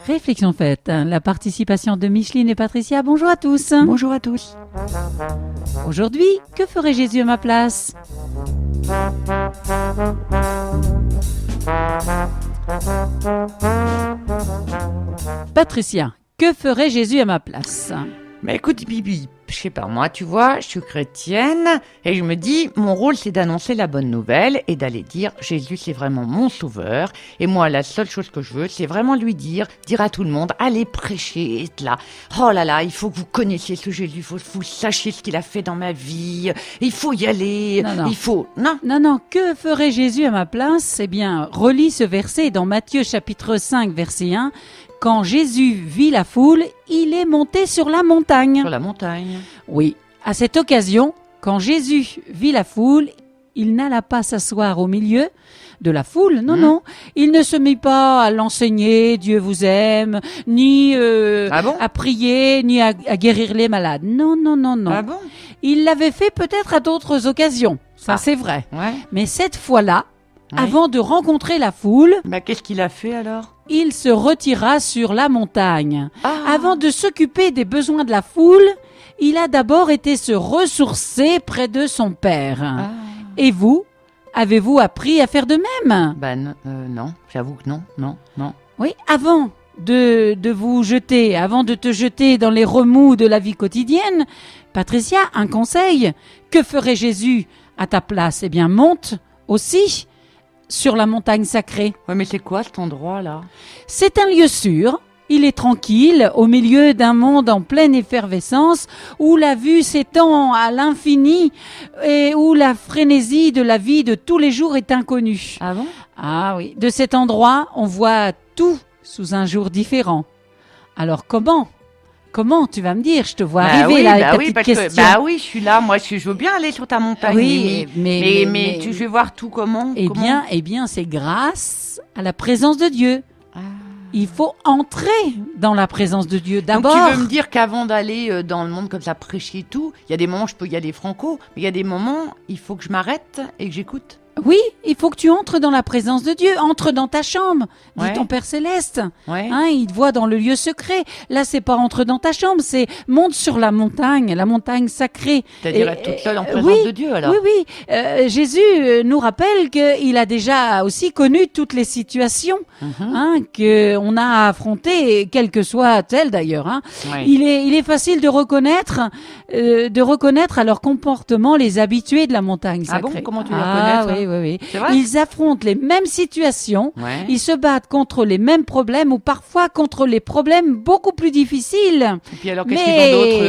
Réflexion faite. La participation de Micheline et Patricia. Bonjour à tous. Bonjour à tous. Aujourd'hui, que ferait Jésus à ma place? Patricia, que ferait Jésus à ma place? Mais écoute, Bibi, je sais pas, moi, tu vois, je suis chrétienne et je me dis, mon rôle, c'est d'annoncer la bonne nouvelle et d'aller dire, Jésus, c'est vraiment mon sauveur. Et moi, la seule chose que je veux, c'est vraiment lui dire à tout le monde, allez prêcher, être là. Oh là là, il faut que vous connaissiez ce Jésus, il faut que vous sachiez ce qu'il a fait dans ma vie. Il faut y aller, il faut... Non, que ferait Jésus à ma place? Eh bien, relis ce verset dans Matthieu chapitre 5, verset 1. Quand Jésus vit la foule, il est monté sur la montagne. Sur la montagne. Oui, à cette occasion, quand Jésus vit la foule, il n'alla pas s'asseoir au milieu de la foule, non. Il ne se mit pas à l'enseigner, Dieu vous aime, ni à prier, ni à guérir les malades. Non. Ah bon? Il l'avait fait peut-être à d'autres occasions, ça c'est vrai. Ouais. Mais cette fois-là, avant de rencontrer la foule, qu'est-ce qu'il a fait alors? il se retira sur la montagne. Avant de s'occuper des besoins de la foule, il a d'abord été se ressourcer près de son Père. Et vous, avez-vous appris à faire de même? Non, j'avoue que non. Oui, avant de te jeter dans les remous de la vie quotidienne, Patricia, un conseil, que ferait Jésus à ta place? Eh bien, monte aussi sur la montagne sacrée. Ouais, mais c'est quoi cet endroit-là? C'est un lieu sûr, il est tranquille, au milieu d'un monde en pleine effervescence, où la vue s'étend à l'infini et où la frénésie de la vie de tous les jours est inconnue. Ah bon? Ah oui, de cet endroit, on voit tout sous un jour différent. Alors comment tu vas me dire? Je te vois arriver là avec ta petite question. Je suis là. Moi, je veux bien aller sur ta montagne. Oui, mais tu veux voir tout comment? Eh bien, c'est grâce à la présence de Dieu. Il faut entrer dans la présence de Dieu d'abord. Donc tu veux me dire qu'avant d'aller dans le monde comme ça, prêcher et tout, il y a des moments où je peux y aller franco, mais il y a des moments, il faut que je m'arrête et que j'écoute. Oui, il faut que tu entres dans la présence de Dieu, entre dans ta chambre, dit ton Père Céleste. Il te voit dans le lieu secret. Là, c'est pas entre dans ta chambre, c'est monte sur la montagne sacrée. C'est-à-dire être toute seule en présence de Dieu, alors. Oui. Jésus nous rappelle qu'il a déjà aussi connu toutes les situations qu'on a affrontées, quelles que soient-elles d'ailleurs. Il est facile de reconnaître à leur comportement les habitués de la montagne sacrée. Ah bon? Comment tu les reconnais? Oui. C'est vrai? Ils affrontent les mêmes situations, ils se battent contre les mêmes problèmes ou parfois contre les problèmes beaucoup plus difficiles. Et puis alors, qu'est-ce qu'ils ont d'autre?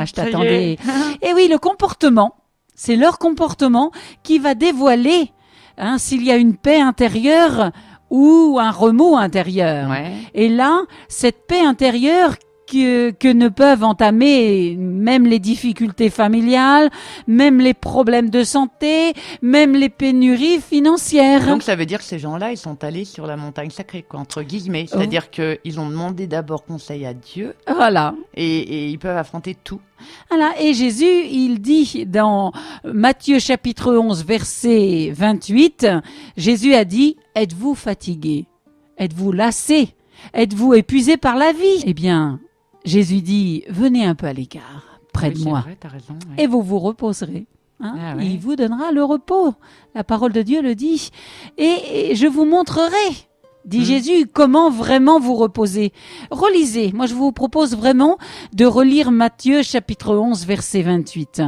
Je t'attendais. Et oui, le comportement, c'est leur comportement qui va dévoiler s'il y a une paix intérieure ou un remous intérieur. Et là, cette paix intérieure que ne peuvent entamer même les difficultés familiales, même les problèmes de santé, même les pénuries financières. Donc ça veut dire que ces gens-là, ils sont allés sur la montagne sacrée, quoi, entre guillemets. C'est-à-dire qu'ils ont demandé d'abord conseil à Dieu. Voilà. Et ils peuvent affronter tout. Voilà. Et Jésus, il dit dans Matthieu chapitre 11, verset 28, Jésus a dit, êtes-vous fatigués? Êtes-vous lassés? Êtes-vous épuisés par la vie? Eh bien, Jésus dit, venez un peu à l'écart, près de moi, vrai, t'as raison, et vous vous reposerez. Il vous donnera le repos. La parole de Dieu le dit. Et je vous montrerai, dit Jésus, comment vraiment vous reposer. Relisez. Moi, je vous propose vraiment de relire Matthieu chapitre 11, verset 28.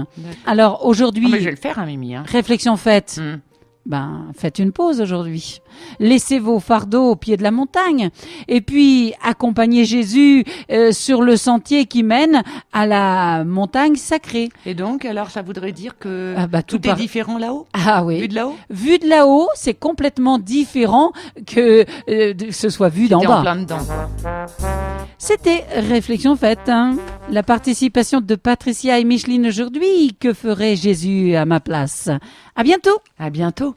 Alors, aujourd'hui... mais je vais le faire, Mimi. Réflexion faite. Faites une pause aujourd'hui. Laissez vos fardeaux au pied de la montagne et puis accompagnez Jésus sur le sentier qui mène à la montagne sacrée. Et donc, alors, ça voudrait dire que tout est différent là-haut? Ah oui. Vu de là-haut? Vu de là-haut, c'est complètement différent que ce soit vu d'en bas. En plein dedans. C'était Réflexion faite. La participation de Patricia et Micheline aujourd'hui. Que ferait Jésus à ma place? À bientôt. À bientôt.